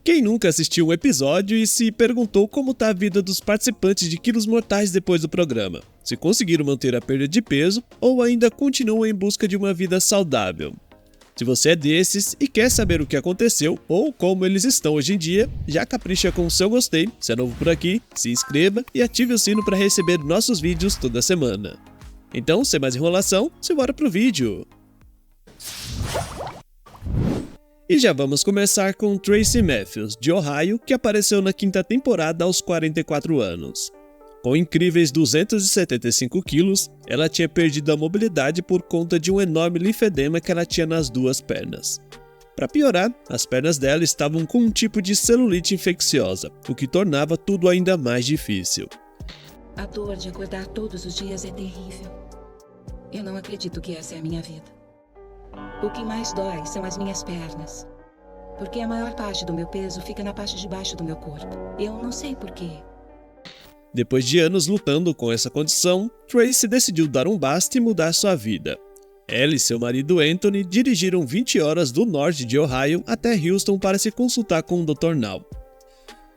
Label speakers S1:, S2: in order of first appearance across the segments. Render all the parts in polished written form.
S1: Quem nunca assistiu um episódio e se perguntou como está a vida dos participantes de Quilos Mortais depois do programa? Se conseguiram manter a perda de peso ou ainda continuam em busca de uma vida saudável? Se você é desses e quer saber o que aconteceu ou como eles estão hoje em dia, já capricha com o seu gostei, se é novo por aqui, se inscreva e ative o sino para receber nossos vídeos toda semana. Então, sem mais enrolação, simbora pro vídeo! E já vamos começar com Tracy Matthews, de Ohio, que apareceu na quinta temporada aos 44 anos. Com incríveis 275 quilos, ela tinha perdido a mobilidade por conta de um enorme linfedema que ela tinha nas duas pernas. Para piorar, as pernas dela estavam com um tipo de celulite infecciosa, o que tornava tudo ainda mais difícil.
S2: A dor de acordar todos os dias é terrível. Eu não acredito que essa é a minha vida. O que mais dói são as minhas pernas, porque a maior parte do meu peso fica na parte de baixo do meu corpo. Eu não sei porquê.
S1: Depois de anos lutando com essa condição, Tracy decidiu dar um basta e mudar sua vida. Ela e seu marido Anthony dirigiram 20 horas do norte de Ohio até Houston para se consultar com o Dr. Now.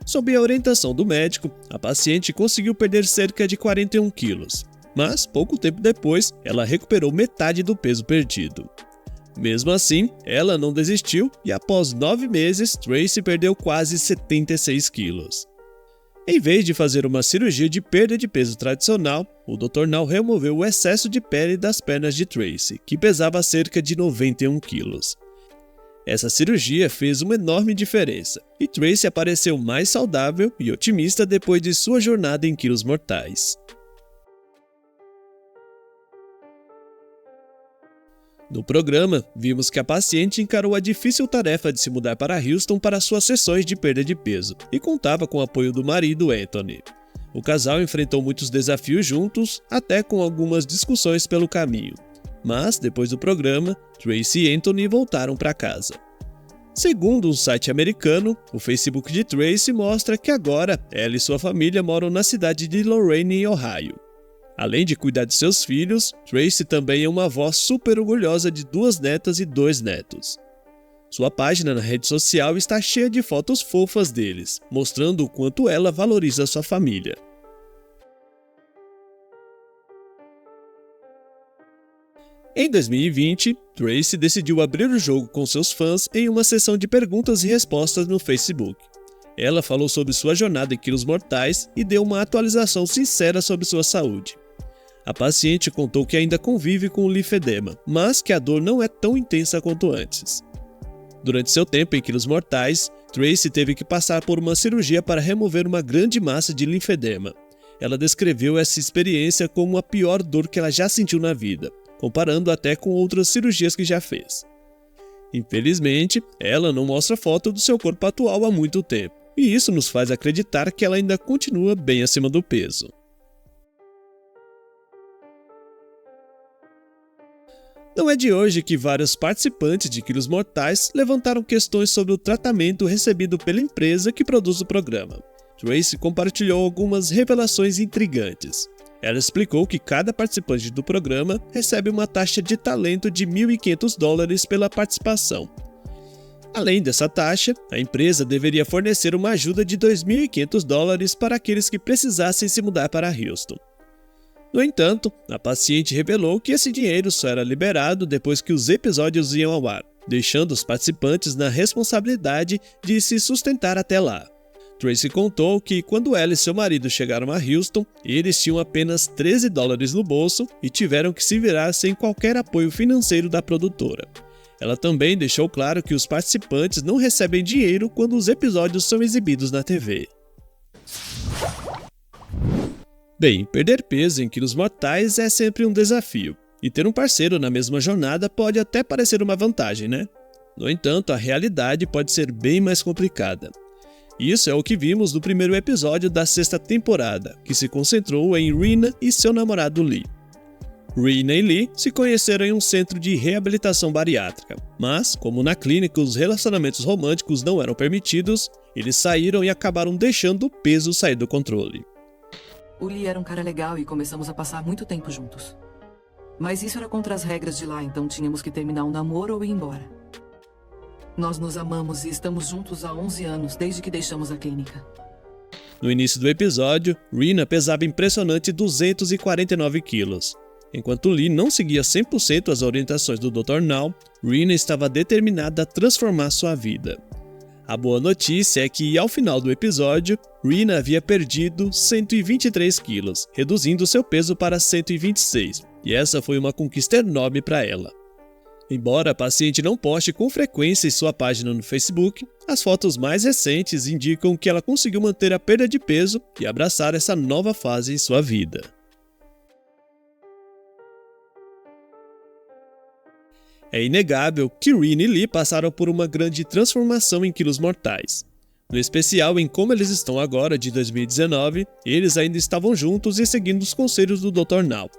S1: Sob a orientação do médico, a paciente conseguiu perder cerca de 41 quilos, mas pouco tempo depois ela recuperou metade do peso perdido. Mesmo assim, ela não desistiu e após 9 meses, Tracy perdeu quase 76 quilos. Em vez de fazer uma cirurgia de perda de peso tradicional, o Dr. Now removeu o excesso de pele das pernas de Tracy, que pesava cerca de 91 quilos. Essa cirurgia fez uma enorme diferença, e Tracy apareceu mais saudável e otimista depois de sua jornada em Quilos Mortais. No programa, vimos que a paciente encarou a difícil tarefa de se mudar para Houston para suas sessões de perda de peso e contava com o apoio do marido Anthony. O casal enfrentou muitos desafios juntos, até com algumas discussões pelo caminho. Mas, depois do programa, Tracy e Anthony voltaram para casa. Segundo um site americano, o Facebook de Tracy mostra que agora ela e sua família moram na cidade de Lorain, em Ohio. Além de cuidar de seus filhos, Tracy também é uma avó super orgulhosa de 2 netas e 2 netos. Sua página na rede social está cheia de fotos fofas deles, mostrando o quanto ela valoriza sua família. Em 2020, Tracy decidiu abrir o jogo com seus fãs em uma sessão de perguntas e respostas no Facebook. Ela falou sobre sua jornada em Quilos Mortais e deu uma atualização sincera sobre sua saúde. A paciente contou que ainda convive com o linfedema, mas que a dor não é tão intensa quanto antes. Durante seu tempo em Quilos Mortais, Tracy teve que passar por uma cirurgia para remover uma grande massa de linfedema. Ela descreveu essa experiência como a pior dor que ela já sentiu na vida, comparando até com outras cirurgias que já fez. Infelizmente, ela não mostra foto do seu corpo atual há muito tempo, e isso nos faz acreditar que ela ainda continua bem acima do peso. Não é de hoje que vários participantes de Quilos Mortais levantaram questões sobre o tratamento recebido pela empresa que produz o programa. Tracy compartilhou algumas revelações intrigantes. Ela explicou que cada participante do programa recebe uma taxa de talento de $1.500 pela participação. Além dessa taxa, a empresa deveria fornecer uma ajuda de $2.500 para aqueles que precisassem se mudar para Houston. No entanto, a paciente revelou que esse dinheiro só era liberado depois que os episódios iam ao ar, deixando os participantes na responsabilidade de se sustentar até lá. Tracy contou que quando ela e seu marido chegaram a Houston, eles tinham apenas $13 no bolso e tiveram que se virar sem qualquer apoio financeiro da produtora. Ela também deixou claro que os participantes não recebem dinheiro quando os episódios são exibidos na TV. Bem, perder peso em Quilos Mortais é sempre um desafio, e ter um parceiro na mesma jornada pode até parecer uma vantagem, né? No entanto, a realidade pode ser bem mais complicada. Isso é o que vimos no primeiro episódio da 6ª temporada, que se concentrou em Rena e seu namorado Lee. Rena e Lee se conheceram em um centro de reabilitação bariátrica, mas, como na clínica os relacionamentos românticos não eram permitidos, eles saíram e acabaram deixando o peso sair do controle.
S3: O Lee era um cara legal e começamos a passar muito tempo juntos. Mas isso era contra as regras de lá, então tínhamos que terminar o namoro ou ir embora. Nós nos amamos e estamos juntos há 11 anos, desde que deixamos a clínica.
S1: No início do episódio, Rena pesava impressionante 249 quilos. Enquanto Lee não seguia 100% as orientações do Dr. Now, Rena estava determinada a transformar sua vida. A boa notícia é que, ao final do episódio, Rena havia perdido 123 quilos, reduzindo seu peso para 126, e essa foi uma conquista enorme para ela. Embora a paciente não poste com frequência em sua página no Facebook, as fotos mais recentes indicam que ela conseguiu manter a perda de peso e abraçar essa nova fase em sua vida. É inegável que Rena e Lee passaram por uma grande transformação em quilos mortais. No especial em como eles estão agora, de 2019, eles ainda estavam juntos e seguindo os conselhos do Dr. Now.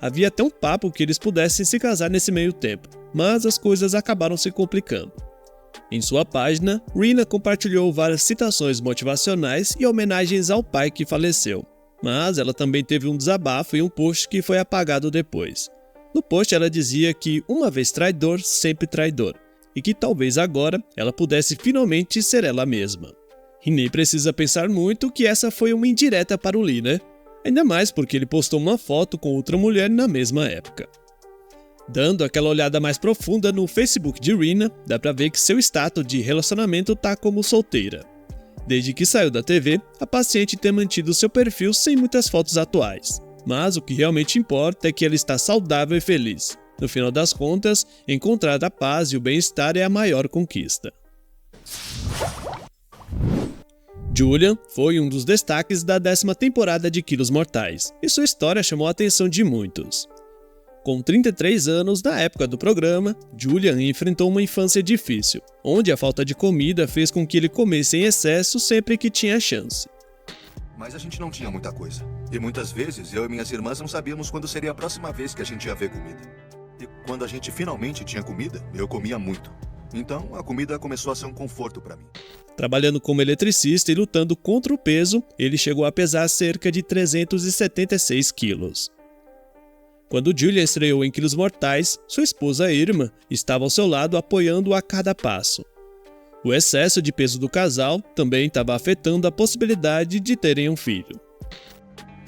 S1: Havia até um papo que eles pudessem se casar nesse meio tempo, mas as coisas acabaram se complicando. Em sua página, Rena compartilhou várias citações motivacionais e homenagens ao pai que faleceu, mas ela também teve um desabafo em um post que foi apagado depois. No post ela dizia que uma vez traidor, sempre traidor, e que talvez agora ela pudesse finalmente ser ela mesma. E nem precisa pensar muito que essa foi uma indireta para o Lee, né? Ainda mais porque ele postou uma foto com outra mulher na mesma época. Dando aquela olhada mais profunda no Facebook de Rena, dá pra ver que seu status de relacionamento tá como solteira. Desde que saiu da TV, a paciente tem mantido seu perfil sem muitas fotos atuais. Mas o que realmente importa é que ela está saudável e feliz. No final das contas, encontrar a paz e o bem-estar é a maior conquista. Julian foi um dos destaques da 10ª temporada de Quilos Mortais, e sua história chamou a atenção de muitos. Com 33 anos, na época do programa, Julian enfrentou uma infância difícil, onde a falta de comida fez com que ele comesse em excesso sempre que tinha chance.
S4: Mas a gente não tinha muita coisa, e muitas vezes eu e minhas irmãs não sabíamos quando seria a próxima vez que a gente ia ver comida. E quando a gente finalmente tinha comida, eu comia muito. Então, a comida começou a ser um conforto para mim.
S1: Trabalhando como eletricista e lutando contra o peso, ele chegou a pesar cerca de 376 quilos. Quando Julian estreou em Quilos Mortais, sua esposa Irma estava ao seu lado apoiando-o a cada passo. O excesso de peso do casal também estava afetando a possibilidade de terem um filho.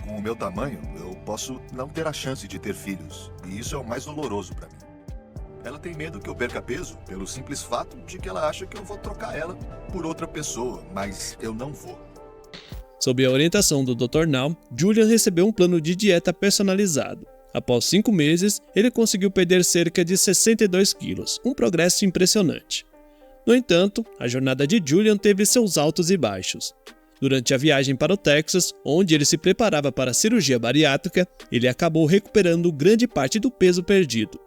S4: Com o meu tamanho, eu posso não ter a chance de ter filhos, e isso é o mais doloroso para mim. Ela tem medo que eu perca peso pelo simples fato de que ela acha que eu vou trocar ela por outra pessoa, mas eu não vou.
S1: Sob a orientação do Dr. Now, Julian recebeu um plano de dieta personalizado. Após 5 meses, ele conseguiu perder cerca de 62 quilos, um progresso impressionante. No entanto, a jornada de Julian teve seus altos e baixos. Durante a viagem para o Texas, onde ele se preparava para a cirurgia bariátrica, ele acabou recuperando grande parte do peso perdido.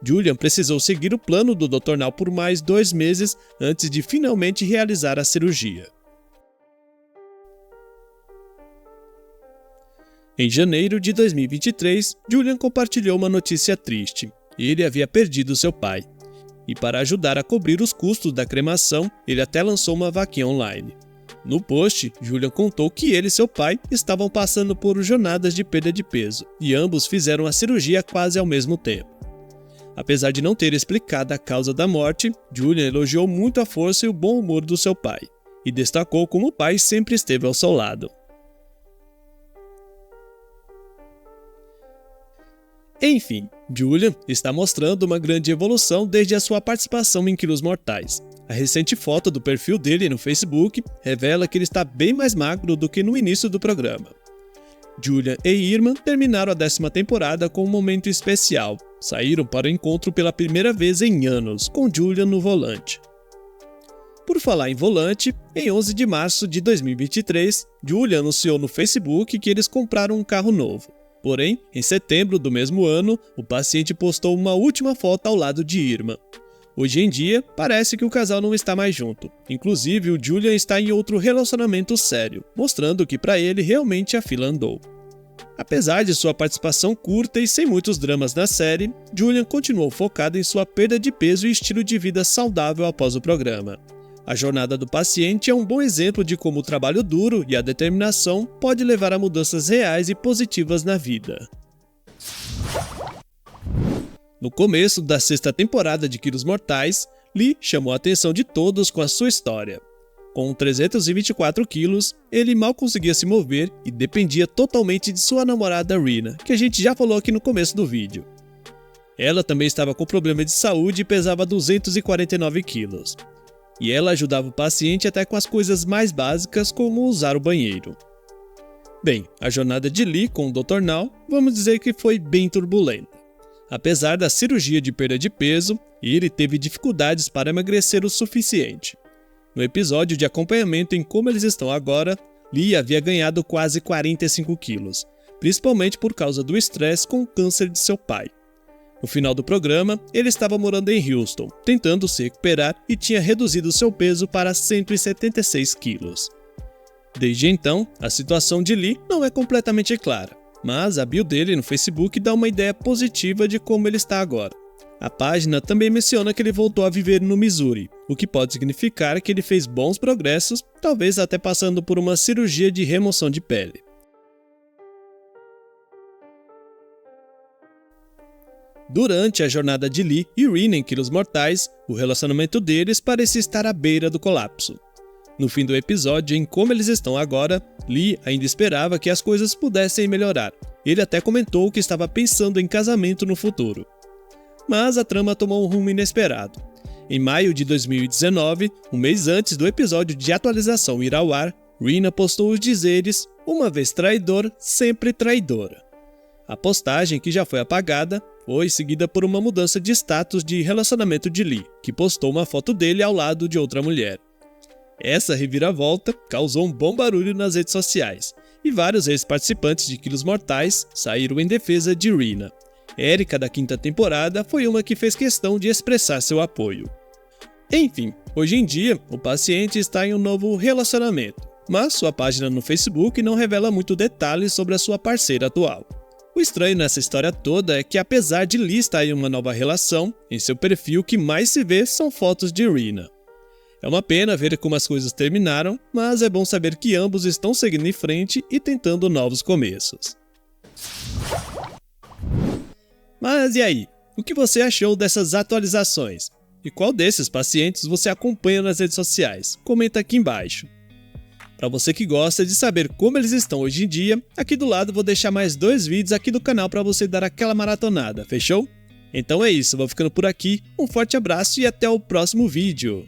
S1: Julian precisou seguir o plano do Dr. Now por mais 2 meses antes de finalmente realizar a cirurgia. Em janeiro de 2023, Julian compartilhou uma notícia triste. Ele havia perdido seu pai. E para ajudar a cobrir os custos da cremação, ele até lançou uma vaquinha online. No post, Julian contou que ele e seu pai estavam passando por jornadas de perda de peso, e ambos fizeram a cirurgia quase ao mesmo tempo. Apesar de não ter explicado a causa da morte, Julian elogiou muito a força e o bom humor do seu pai, e destacou como o pai sempre esteve ao seu lado. Enfim, Julian está mostrando uma grande evolução desde a sua participação em Quilos Mortais. A recente foto do perfil dele no Facebook revela que ele está bem mais magro do que no início do programa. Julian e Irma terminaram a 10ª temporada com um momento especial. Saíram para o encontro pela primeira vez em anos, com Julian no volante. Por falar em volante, em 11 de março de 2023, Julian anunciou no Facebook que eles compraram um carro novo. Porém, em setembro do mesmo ano, o paciente postou uma última foto ao lado de Irma. Hoje em dia, parece que o casal não está mais junto. Inclusive, o Julian está em outro relacionamento sério, mostrando que para ele realmente a fila andou. Apesar de sua participação curta e sem muitos dramas na série, Julian continuou focado em sua perda de peso e estilo de vida saudável após o programa. A jornada do paciente é um bom exemplo de como o trabalho duro e a determinação pode levar a mudanças reais e positivas na vida. No começo da 6ª temporada de Quilos Mortais, Lee chamou a atenção de todos com a sua história. Com 324 quilos, ele mal conseguia se mover e dependia totalmente de sua namorada Rena, que a gente já falou aqui no começo do vídeo. Ela também estava com problema de saúde e pesava 249 quilos. E ela ajudava o paciente até com as coisas mais básicas, como usar o banheiro. Bem, a jornada de Lee com o Dr. Now, vamos dizer que foi bem turbulenta. Apesar da cirurgia de perda de peso, ele teve dificuldades para emagrecer o suficiente. No episódio de acompanhamento em Como Eles Estão Agora, Lee havia ganhado quase 45 quilos, principalmente por causa do estresse com o câncer de seu pai. No final do programa, ele estava morando em Houston, tentando se recuperar e tinha reduzido seu peso para 176 quilos. Desde então, a situação de Lee não é completamente clara, mas a bio dele no Facebook dá uma ideia positiva de como ele está agora. A página também menciona que ele voltou a viver no Missouri, o que pode significar que ele fez bons progressos, talvez até passando por uma cirurgia de remoção de pele. Durante a jornada de Lee e Rena em Quilos Mortais, o relacionamento deles parecia estar à beira do colapso. No fim do episódio, em Como Eles Estão Agora, Lee ainda esperava que as coisas pudessem melhorar. Ele até comentou que estava pensando em casamento no futuro. Mas a trama tomou um rumo inesperado. Em maio de 2019, um mês antes do episódio de atualização ir ao ar, Rena postou os dizeres "Uma vez traidor, sempre traidora". A postagem, que já foi apagada, foi seguida por uma mudança de status de relacionamento de Lee, que postou uma foto dele ao lado de outra mulher. Essa reviravolta causou um bom barulho nas redes sociais, e vários ex-participantes de Quilos Mortais saíram em defesa de Rena. Erika, da 5ª temporada, foi uma que fez questão de expressar seu apoio. Enfim, hoje em dia, o paciente está em um novo relacionamento, mas sua página no Facebook não revela muito detalhes sobre a sua parceira atual. O estranho nessa história toda é que, apesar de Lee estar em uma nova relação, em seu perfil o que mais se vê são fotos de Rena. É uma pena ver como as coisas terminaram, mas é bom saber que ambos estão seguindo em frente e tentando novos começos. Mas e aí? O que você achou dessas atualizações? E qual desses pacientes você acompanha nas redes sociais? Comenta aqui embaixo. Para você que gosta de saber como eles estão hoje em dia, aqui do lado vou deixar mais 2 vídeos aqui do canal para você dar aquela maratonada, fechou? Então é isso, vou ficando por aqui, um forte abraço e até o próximo vídeo.